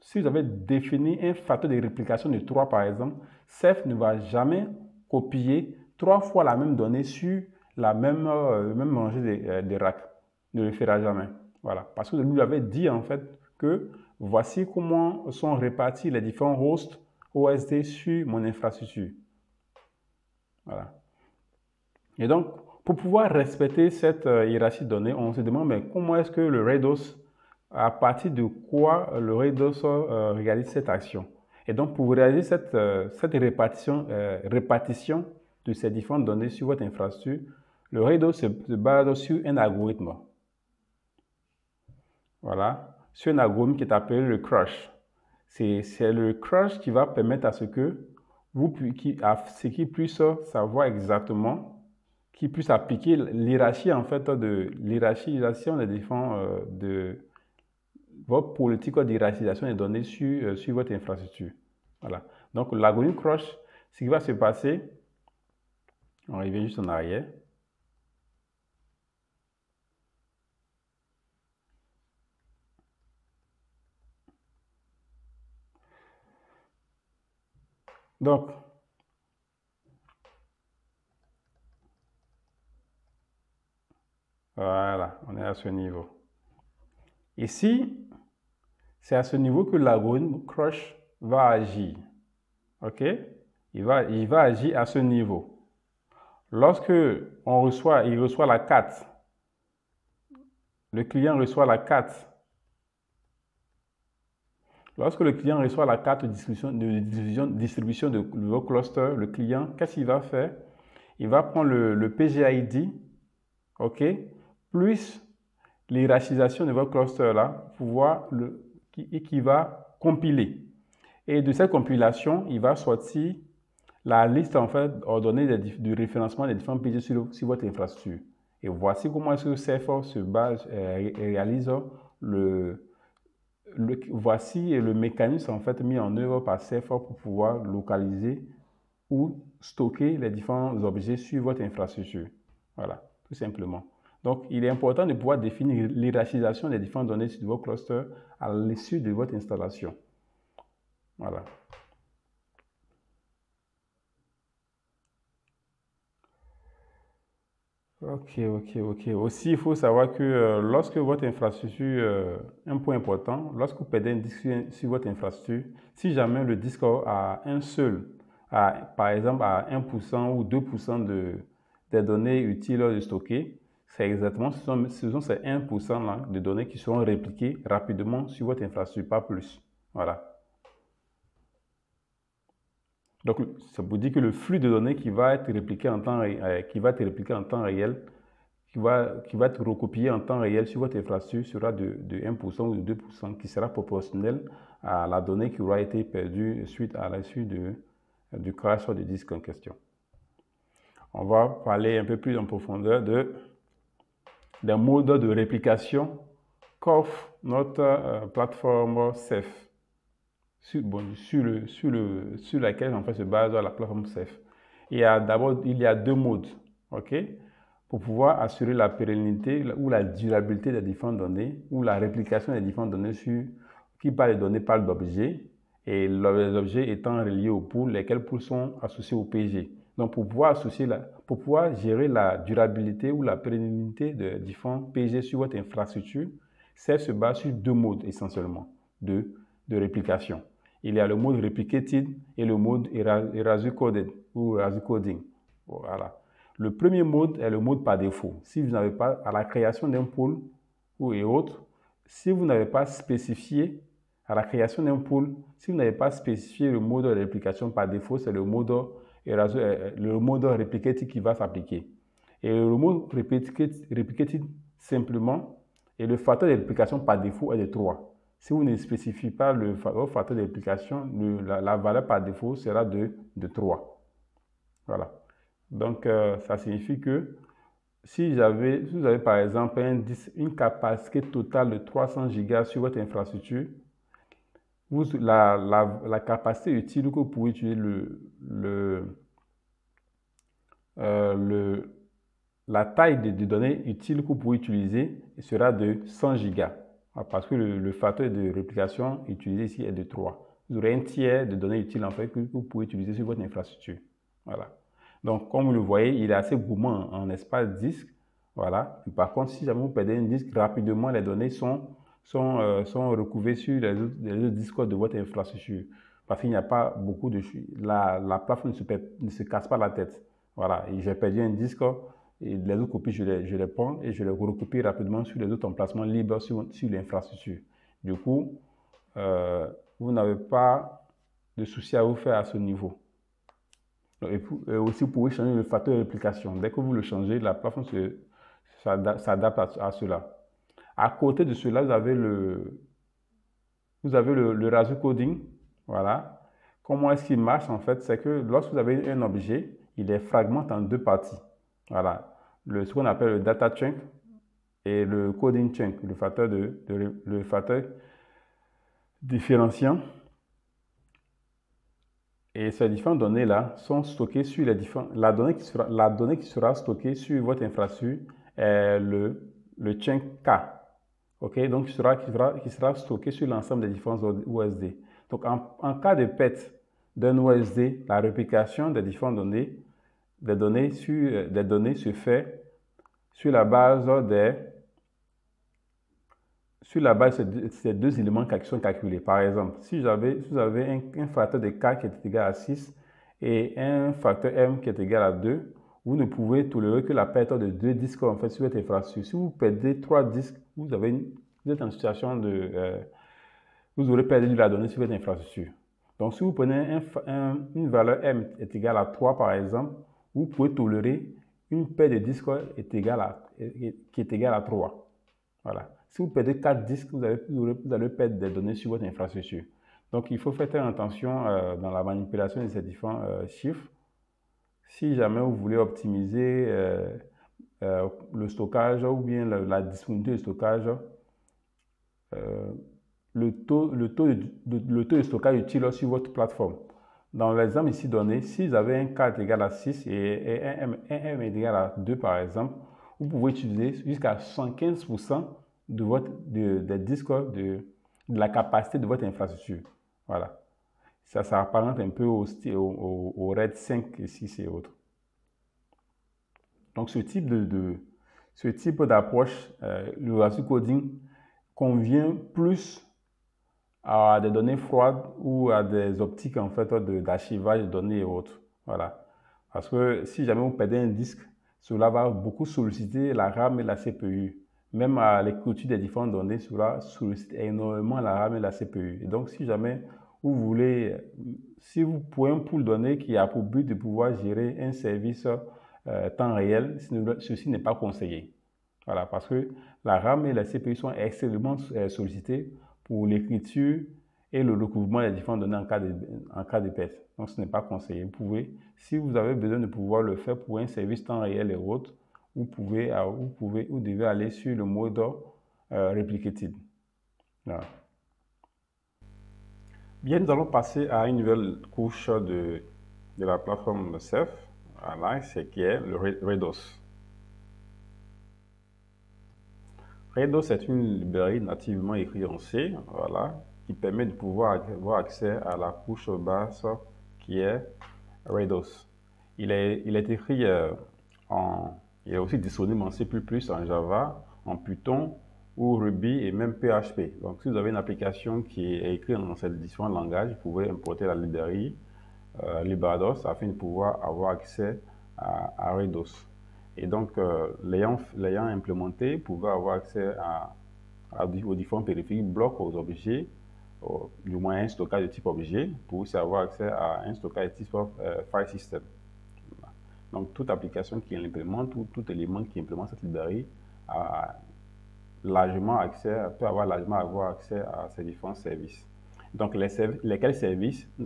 si vous avez défini un facteur de réplication de 3 par exemple, Ceph ne va jamais copier 3 fois la même donnée sur la même rangée de racks. Ne le fera jamais. Voilà. Parce que vous lui avez dit en fait que voici comment sont répartis les différents hosts OSD sur mon infrastructure. Voilà. Et donc, pour pouvoir respecter cette hiérarchie de données, on se demande mais comment est-ce que le RAID host, à partir de quoi le RAID host réalise cette action. Et donc, pour réaliser cette répartition de ces différentes données sur votre infrastructure, Le réseau se base sur un algorithme. Voilà. Sur un algorithme qui est appelé le crush. C'est le crush qui va permettre à ce que qui puisse savoir exactement, qui puisse appliquer l'hierarchie en fait de l'hierarchisation des différents de votre politique d'hierarchisation des données sur votre infrastructure. Voilà. Donc l'algorithme crush, ce qui va se passer, on revient juste en arrière. Donc, voilà, on est à ce niveau. Ici, c'est à ce niveau que l'algorithme crush va agir. OK? Il va agir à ce niveau. Lorsque il reçoit la carte, le client reçoit la carte. Lorsque le client reçoit la carte de distribution de vos clusters, le client, qu'est-ce qu'il va faire? Il va prendre le PGID, OK, plus l'hierarchisation de votre cluster là, qui va compiler. Et de cette compilation, il va sortir la liste en fait ordonnée du référencement des différents PG sur votre infrastructure. Et voici comment est-ce que CFO se base et réalise voici le mécanisme en fait mis en œuvre par CFO pour pouvoir localiser ou stocker les différents objets sur votre infrastructure. Voilà, tout simplement. Donc, il est important de pouvoir définir l'hierarchisation des différentes données sur vos clusters à l'issue de votre installation. Voilà. Ok. Aussi, il faut savoir que lorsque votre infrastructure, un point important, lorsque vous perdez un disque sur votre infrastructure, si jamais le disque a par exemple à 1% ou 2% des données utiles de stocker, c'est exactement ce sont ces 1% là de données qui seront répliquées rapidement sur votre infrastructure, pas plus. Voilà. Donc, ça vous dit que le flux de données qui va être répliqué en temps réel, qui va être recopié en temps réel sur votre infrastructure sera de 1% ou de 2%, qui sera proportionnel à la donnée qui aura été perdue suite à la suite du crash du disque en question. On va parler un peu plus en profondeur des modes de réplication qu'offre notre plateforme Ceph, sur laquelle en fait se base la plateforme Ceph. Il y a deux modes, ok, pour pouvoir assurer la pérennité ou la durabilité des différentes données ou la réplication des différentes données qui parle de données parle d'objets et les objets étant reliés aux pools, lesquels pools sont associés au PG. Donc pour pouvoir gérer la durabilité ou la pérennité de différents PG sur votre infrastructure, Ceph se base sur deux modes essentiellement de réplication. Il y a le mode replicated et le mode erasure coded ou erasure coding. Voilà. Le premier mode est le mode par défaut. Si vous n'avez pas, à la création d'un pool et autres, si vous n'avez pas spécifié à la création d'un pool, si vous n'avez pas spécifié le mode de réplication par défaut, c'est le mode replicated qui va s'appliquer. Et le mode replicated simplement, et le facteur de réplication par défaut est de 3. Si vous ne spécifiez pas le facteur de réplication, la valeur par défaut sera de 3. Voilà. Donc, ça signifie que si vous avez par exemple une capacité totale de 300 Go sur votre infrastructure, la capacité utile que vous pouvez utiliser la taille de données utiles que vous pouvez utiliser sera de 100 Go. Parce que le facteur de réplication utilisé ici est de 3. Vous aurez un tiers de données utiles en fait que vous pouvez utiliser sur votre infrastructure. Voilà. Donc, comme vous le voyez, il est assez gourmand en espace disque. Voilà. Par contre, si jamais vous perdez un disque, rapidement, les données sont recouvées sur les autres disques de votre infrastructure. Parce qu'il n'y a pas beaucoup de... La plateforme ne se casse pas la tête. Voilà. Et j'ai perdu un disque. Et les autres copies, je les prends et je les recopie rapidement sur les autres emplacements libres sur l'infrastructure. Du coup, vous n'avez pas de souci à vous faire à ce niveau. Et aussi, vous pouvez changer le facteur de réplication. Dès que vous le changez, la plateforme s'adapte à cela. À côté de cela, vous avez le ratio coding. Voilà. Comment est-ce qu'il marche en fait? C'est que lorsque vous avez un objet, il est fragmenté en deux parties. Voilà. Ce qu'on appelle le data chunk et le coding chunk, le facteur différenciant. Et ces différentes données-là sont stockées sur les différents. La donnée qui sera stockée sur votre infrastructure est le chunk K. OK? Donc, qui sera stocké sur l'ensemble des différents OSD. Donc, en cas de perte d'un OSD, la réplication des différentes données, des données se fait sur la base de ces deux éléments qui sont calculés. Par exemple, si vous avez un facteur de K qui est égal à 6 et un facteur M qui est égal à 2, vous ne pouvez tolérer que la perte de 2 disques en fait sur votre infrastructure. Si vous perdez 3 disques, vous êtes en situation de... vous aurez perdu la donnée sur votre infrastructure. Donc, si vous prenez une valeur M est égale à 3, par exemple, vous pouvez tolérer une perte de disques qui est égale à 3. Voilà. Si vous perdez 4 disques, vous allez perdre des données sur votre infrastructure. Donc, il faut faire très attention dans la manipulation de ces différents chiffres. Si jamais vous voulez optimiser le stockage ou bien la disponibilité de stockage, le taux de stockage utile sur votre plateforme. Dans l'exemple ici donné, si vous avez un K égal à 6 et un M est égal à 2 par exemple, vous pouvez utiliser jusqu'à 75% des disques de la capacité de votre infrastructure. Voilà. Ça s'apparente un peu au RAID 5 ici et autres. Donc, ce type d'approche, le ratio coding, convient plus à des données froides ou à des optiques en fait d'archivage de données et autres. Voilà. Parce que si jamais vous perdez un disque, cela va beaucoup solliciter la RAM et la CPU. Même à l'écriture des différentes données, cela sollicite énormément la RAM et la CPU. Et donc, si jamais vous voulez, si vous pouvez un pool de données qui a pour but de pouvoir gérer un service temps réel, ceci n'est pas conseillé. Voilà, parce que la RAM et la CPU sont extrêmement sollicitées pour l'écriture et le recouvrement des différentes données en cas de perte. Donc, ce n'est pas conseillé. Vous pouvez, si vous avez besoin de pouvoir le faire pour un service temps réel et autres, vous devez aller sur le mode Replicated. Voilà. Bien, nous allons passer à une nouvelle couche de la plateforme Ceph, voilà, qui est le RAIDOS. RAIDOS est une librairie nativement écrite en C, voilà, qui permet de pouvoir avoir accès à la couche basse qui est RAIDOS. Il est écrit il est aussi disponible en C++, en Java, en Python ou Ruby et même PHP. Donc, si vous avez une application qui est écrite dans ces différents langages, vous pouvez importer la librairie LibreDOS afin de pouvoir avoir accès à RAIDOS. Et donc, l'ayant implémenté, vous pouvez avoir accès aux différents périphériques, blocs, aux objets, du moins un stockage de type objet, pour aussi avoir accès à un stockage de type file system. Voilà. Donc, toute application qui l'implémente, tout élément qui implémente cette librairie peut avoir largement avoir accès à ces différents services. Donc, lesquels services que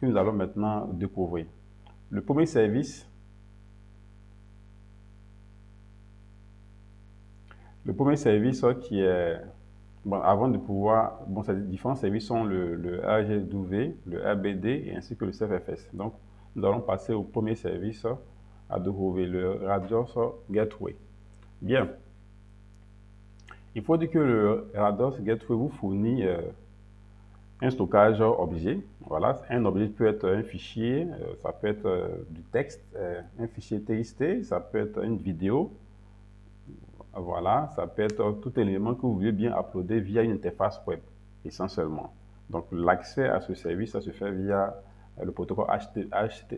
nous allons maintenant découvrir. Le premier service, qui est, avant de pouvoir, ces différents services sont le RGW, le RBD et ainsi que le CFFS. Donc, nous allons passer au premier service à découvrir, le RADOS Gateway. Bien. Il faut dire que le RADOS Gateway vous fournit un stockage objet. Voilà, un objet peut être un fichier, ça peut être du texte, un fichier TXT, ça peut être une vidéo. Voilà, ça peut être tout élément que vous voulez bien uploader via une interface web, essentiellement. Donc, l'accès à ce service, ça se fait via le protocole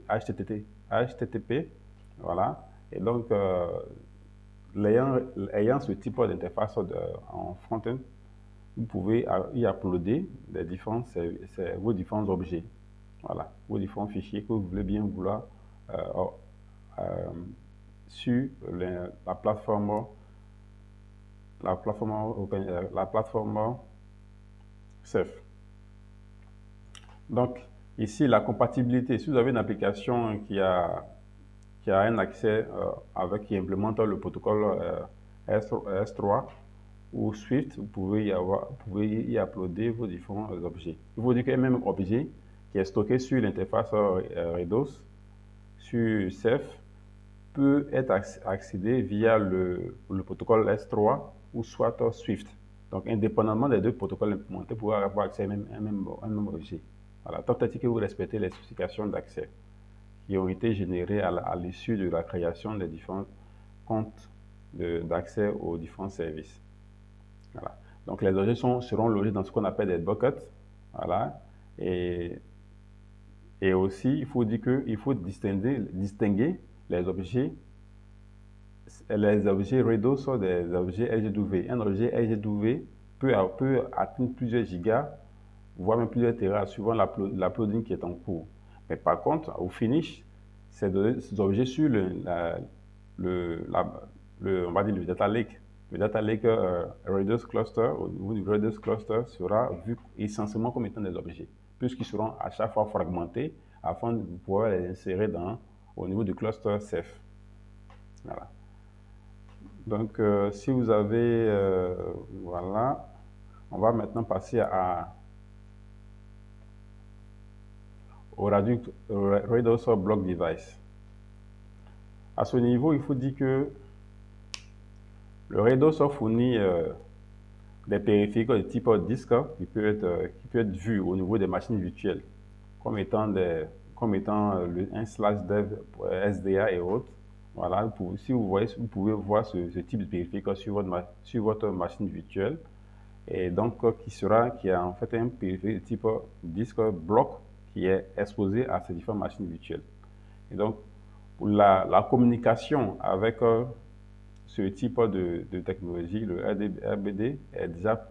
HTTP. Voilà. Et donc, ayant ce type d'interface en front-end, vous pouvez y uploader vos différents objets. Voilà, vos différents fichiers que vous voulez bien vouloir euh, sur la plateforme la plateforme Ceph. Donc, ici, la compatibilité. Si vous avez une application qui a un accès qui implémente le protocole S3 ou Swift, vous pouvez y uploader vos différents objets. Il faut dire qu'un même objet qui est stocké sur l'interface Rados, sur Ceph, peut être accédé via le protocole S3 ou soit Swift. Donc, indépendamment des deux protocoles implémentés, vous pouvez avoir accès à un même objet. Voilà, tant que vous respectez les spécifications d'accès qui ont été générées à l'issue de la création des différents comptes d'accès aux différents services. Voilà. Donc, les objets seront logés dans ce qu'on appelle des buckets. Voilà. Et aussi, il faut dire qu'il faut distinguer les objets Rados sont des objets LGW. Un objet LGW peut atteindre plusieurs gigas, voire même plusieurs téras, suivant l'uploading qui est en cours. Mais par contre, au finish, ces objets sur on va dire le data lake. Le data lake Rados cluster, au niveau du Rados cluster, sera vu essentiellement comme étant des objets, puisqu'ils seront à chaque fois fragmentés afin de pouvoir les insérer au niveau du cluster Ceph. Voilà. Donc, si vous avez, voilà, on va maintenant passer au Rados Block Device. À ce niveau, il faut dire que le Rados fournit des périphériques de type disque qui peut être vu au niveau des machines virtuelles, comme étant un slash dev SDA et autres. Voilà, si vous voyez, vous pouvez voir ce type de périphérique sur votre machine virtuelle. Et donc qui a en fait un périphérique de type disque bloc qui est exposé à ces différentes machines virtuelles. Et donc, pour la communication avec ce type de technologie, le RBD a déjà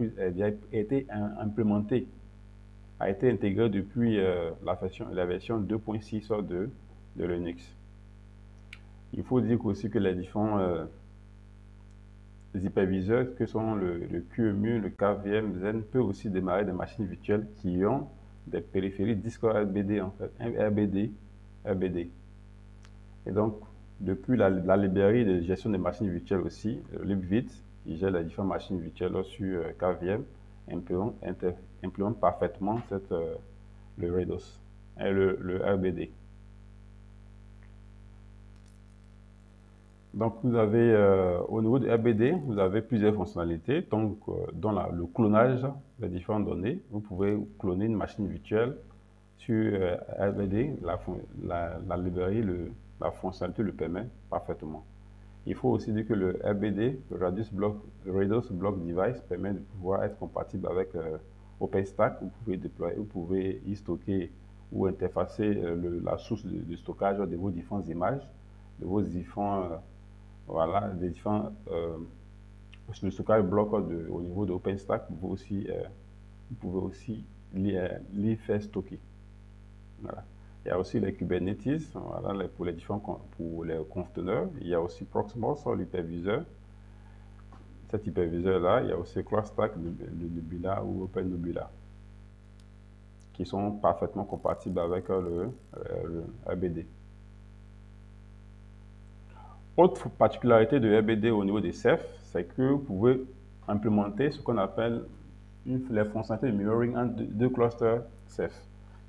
été implémenté, a été intégré depuis la version 2.6 de Linux. Il faut dire aussi que les différents les hyperviseurs que sont le QEMU, le KVM, Zen peuvent aussi démarrer des machines virtuelles qui ont des périphériques disques RBD en fait, un RBD. Et donc, depuis la librairie de gestion des machines virtuelles aussi, LibVit, qui gère les différentes machines virtuelles sur KVM, implémente parfaitement le Rados et le RBD. Donc, vous avez, au niveau du RBD, vous avez plusieurs fonctionnalités, donc, dont le clonage des différentes données. Vous pouvez cloner une machine virtuelle sur RBD, la librairie, la fonctionnalité le permet parfaitement. Il faut aussi dire que le RBD, le Rados Block Device, permet de pouvoir être compatible avec OpenStack. Vous pouvez y stocker ou interfacer la source de stockage de vos différentes images, de vos différents voilà, le stockage bloc au niveau de OpenStack, vous pouvez aussi les faire stocker. Voilà. Il y a aussi les Kubernetes, voilà, pour les conteneurs. Il y a aussi Proxmox, l'hyperviseur. Cet hyperviseur-là, il y a aussi CloudStack, le Nebula ou OpenNebula, qui sont parfaitement compatibles avec le RBD. Autre particularité de RBD au niveau des Ceph, c'est que vous pouvez implémenter ce qu'on appelle les fonctionnalités de mirroring entre deux clusters Ceph.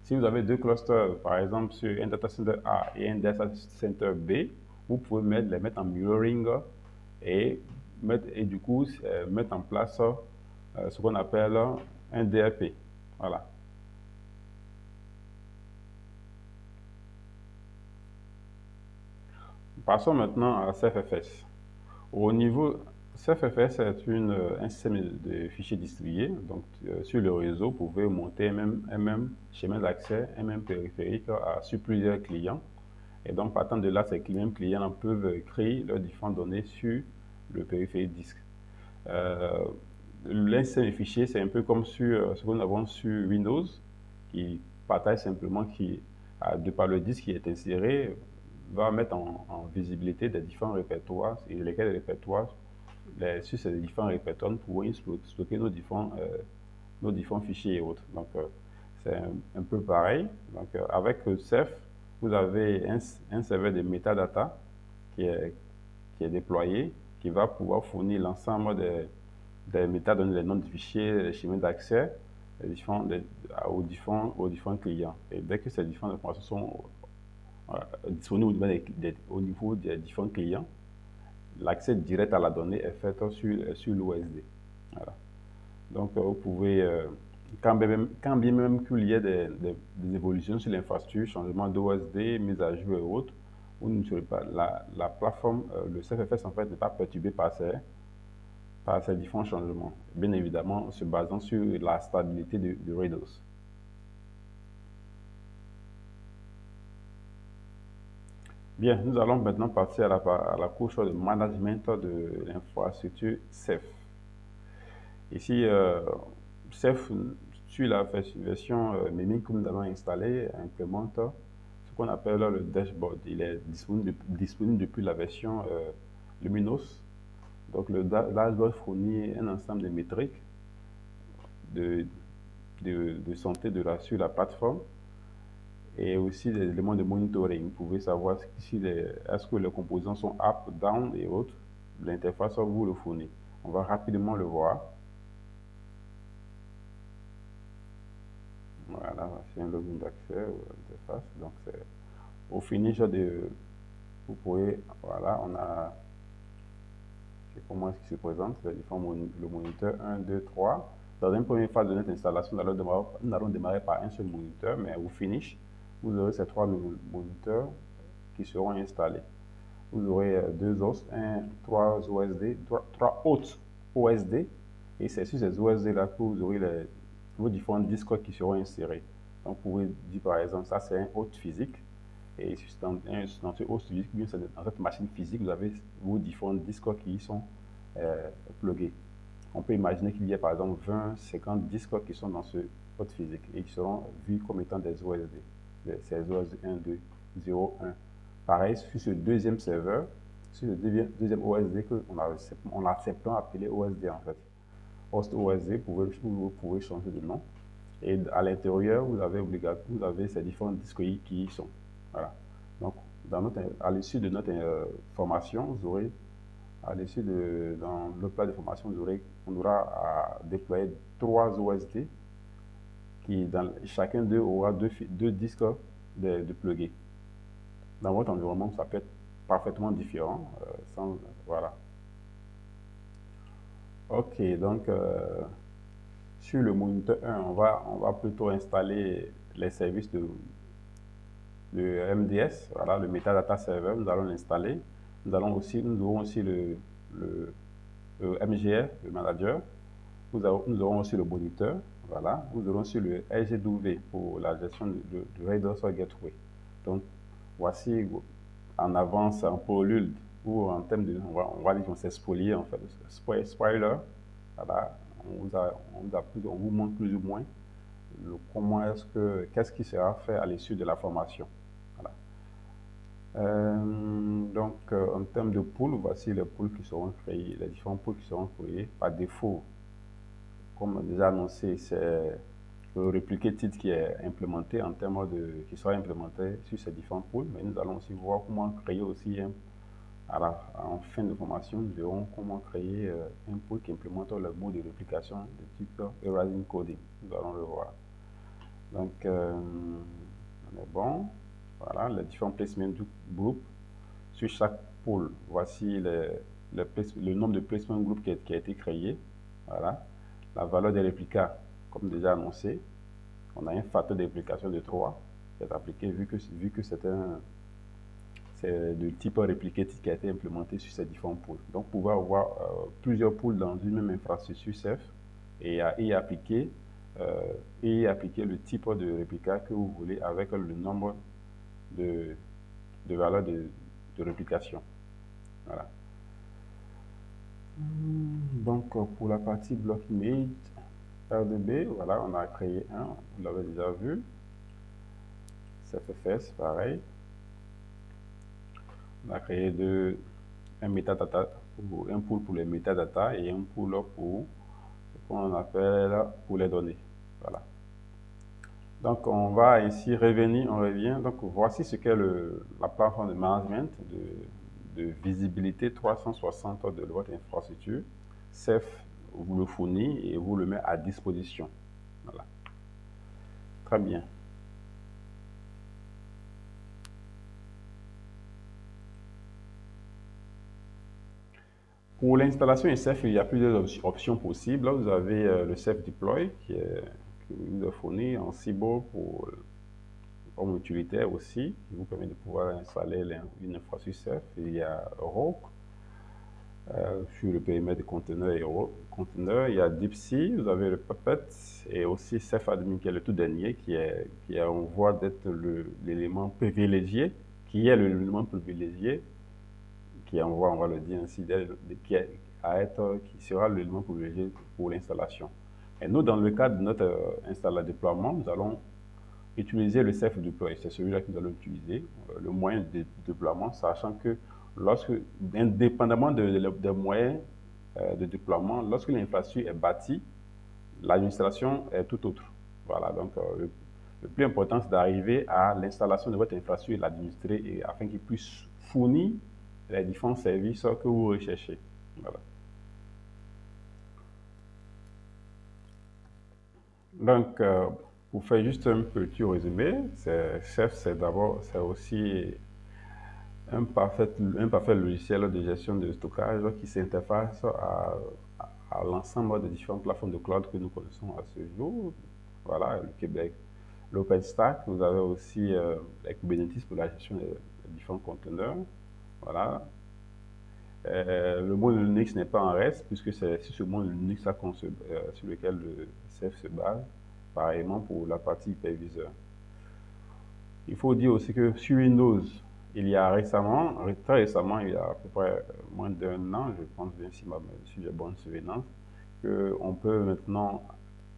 Si vous avez deux clusters, par exemple sur un data center A et un data center B, vous pouvez les mettre en mirroring et du coup mettre en place ce qu'on appelle un DRP. Voilà. Passons maintenant à CFFS. Au niveau CFFS, c'est un système de fichiers distribués. Donc, sur le réseau, vous pouvez monter un même chemin d'accès, un même périphérique sur plusieurs clients. Et donc, partant de là, ces mêmes clients peuvent créer leurs différentes données sur le périphérique disque. Un système de fichiers, c'est un peu comme sur ce qu'on a sur Windows, qui partage simplement qui, de par le disque qui est inséré, va mettre en visibilité des différents répertoires et lesquels répertoires, sur ces différents répertoires, nous pouvons stocker nos différents fichiers et autres. Donc, c'est un peu pareil. Donc, avec Ceph, vous avez un serveur de metadata qui est déployé, qui va pouvoir fournir l'ensemble des métadonnées, les noms de fichiers, les schémas d'accès aux différents clients. Et dès que ces différentes informations sont disponibles au niveau des différents clients, l'accès direct à la donnée est fait sur l'OSD. Voilà. Donc, vous pouvez, quand bien même qu'il y ait des évolutions sur l'infrastructure, changement d'OSD, mise à jour et autres, vous ne serez pas, la plateforme, le CFFS en fait n'est pas perturbé par ces différents changements. Bien évidemment, en se basant sur la stabilité du Rados. Bien, nous allons maintenant passer à la couche de management de l'infrastructure Ceph. Ici, Ceph, sur la version Mimim que nous avons installée, implémente ce qu'on appelle le dashboard. Il est disponible depuis la version Luminos. Donc, le dashboard fournit un ensemble de métriques de santé sur la plateforme et aussi des éléments de monitoring. Vous pouvez savoir est-ce que les composants sont up, down et autres. L'interface vous le fournit. On va rapidement le voir. Voilà, c'est un login d'accès à l'interface. Donc, c'est au finish vous pouvez, voilà, on a, comment est-ce qu'il se présente, le moniteur 1, 2, 3. Dans une première phase de notre installation, nous allons démarrer par un seul moniteur, mais au finish, vous aurez ces 3 moniteurs qui seront installés. Vous aurez 2 hosts, 3 OSD, 3 autres OSD, et c'est sur ces OSD là que vous aurez vos différents disques qui seront insérés. Donc, vous pouvez dire par exemple, ça c'est un hôte physique, et dans ce hôte physique, dans cette machine physique, vous avez vos différents disques qui y sont plugués. On peut imaginer qu'il y a par exemple 20, 50 disques qui sont dans ce hôte physique et qui seront vus comme étant des OSD. Ces OSD 1, 2, 0, 1. Pareil, sur ce deuxième serveur, sur le deuxième OSD qu'on a accepté appeler OSD en fait. Host OSD, vous pouvez changer de nom. Et à l'intérieur, vous avez ces différents disques qui y sont. Voilà. Donc, à l'issue de notre formation, vous aurez, dans le plat de formation, on aura à déployer 3 OSD qui, chacun d'eux aura deux disques de plugués. Dans votre environnement, ça peut être parfaitement différent. Voilà. Ok, donc sur le moniteur 1, on va plutôt installer les services de MDS, voilà, le Metadata Server, nous allons l'installer. Nous aurons aussi le MGR, le manager. Nous aurons aussi le moniteur, voilà. Nous aurons aussi le LGW pour la gestion du Rados Gateway. Donc, voici en avance en prélude ou en termes de, on va dire qu'on s'est spolié en fait. Spoiler, voilà, on vous montre plus ou moins qu'est-ce qui sera fait à l'issue de la formation. Voilà. Donc, en termes de pools, voici les pools qui seront créés, les différents pools qui seront créés par défaut. Comme déjà annoncé, c'est le replicated qui est implémenté qui sera implémenté sur ces différents pools, mais nous allons aussi voir comment créer aussi en fin de formation, nous verrons comment créer un pool qui implémente le mode de réplication de type Erasing Coding. Nous allons le voir. Donc, on est bon. Voilà, les différents placements du groupe. Sur chaque pool, voici le nombre de placement group qui a été créé. Voilà. La valeur des réplicas, comme déjà annoncé. On a un facteur de réplication de 3 qui est appliqué vu que c'est de type replicated qui a été implémenté sur ces différents pools. Donc, vous pouvez avoir plusieurs pools dans une même infrastructure Ceph et y appliquer le type de réplica que vous voulez avec le nombre de valeurs de réplication. Voilà. Donc, pour la partie block image RDB, voilà, on a créé un, vous l'avez déjà vu. CFFS, pareil. On a créé un metadata, un pool pour les metadata et un pool pour ce qu'on appelle pour les données. Voilà. Donc, on va ainsi revenir, on revient. Donc, voici ce qu'est la plateforme de management de visibilité 360 de votre infrastructure. Ceph vous le fournit et vous le met à disposition. Voilà. Très bien. Pour l'installation de Ceph, il y a plusieurs options possibles. Là, vous avez le Ceph Deploy qui vous est fourni en Cibo pour comme utilitaire aussi, qui vous permet de pouvoir installer une infrastructure Ceph. Il y a Rogue sur le périmètre de conteneurs et conteneurs. Il y a DeepSea, vous avez le Puppet et aussi Ceph Admin qui est le tout dernier, qui est en voie d'être l'élément privilégié, qui est l'élément privilégié, qui est en voie, on va le dire ainsi, qui sera l'élément privilégié pour l'installation. Et nous, dans le cadre de notre déploiement, nous allons utiliser le Ceph Deploy. C'est celui-là que nous allons utiliser, le moyen de déploiement, sachant que indépendamment des moyens de déploiement, lorsque l'infrastructure est bâtie, l'administration est tout autre. Voilà, donc le plus important, c'est d'arriver à l'installation de votre infrastructure et l'administrer afin qu'il puisse fournir les différents services que vous recherchez. Voilà. Donc, pour faire juste un petit résumé, Ceph, c'est aussi un parfait logiciel de gestion de stockage qui s'interface à l'ensemble des différentes plateformes de cloud que nous connaissons à ce jour. Voilà, le Québec, l'OpenStack, vous avez aussi les Kubernetes pour la gestion des différents conteneurs. Voilà. Le monde Linux n'est pas en reste, puisque c'est sur ce monde Linux sur lequel le Ceph se base, pareillement pour la partie hyperviseur. Il faut dire aussi que sur Windows, il y a très récemment, il y a à peu près moins d'un an, je pense bien si j'ai bonne souvenance, qu'on peut maintenant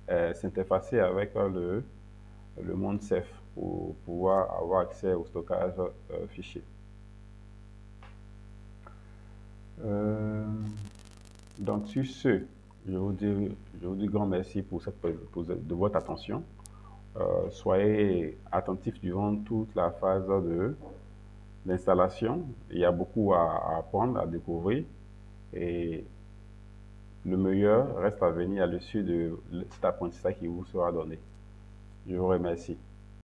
s'interfacer avec le monde Ceph pour pouvoir avoir accès au stockage fichier. Donc sur ce, je vous dis grand merci de votre attention. Soyez attentifs durant toute la phase d'installation. Il y a beaucoup à apprendre, à découvrir et le meilleur reste à venir à l'issue de cet apprentissage qui vous sera donné. Je vous remercie.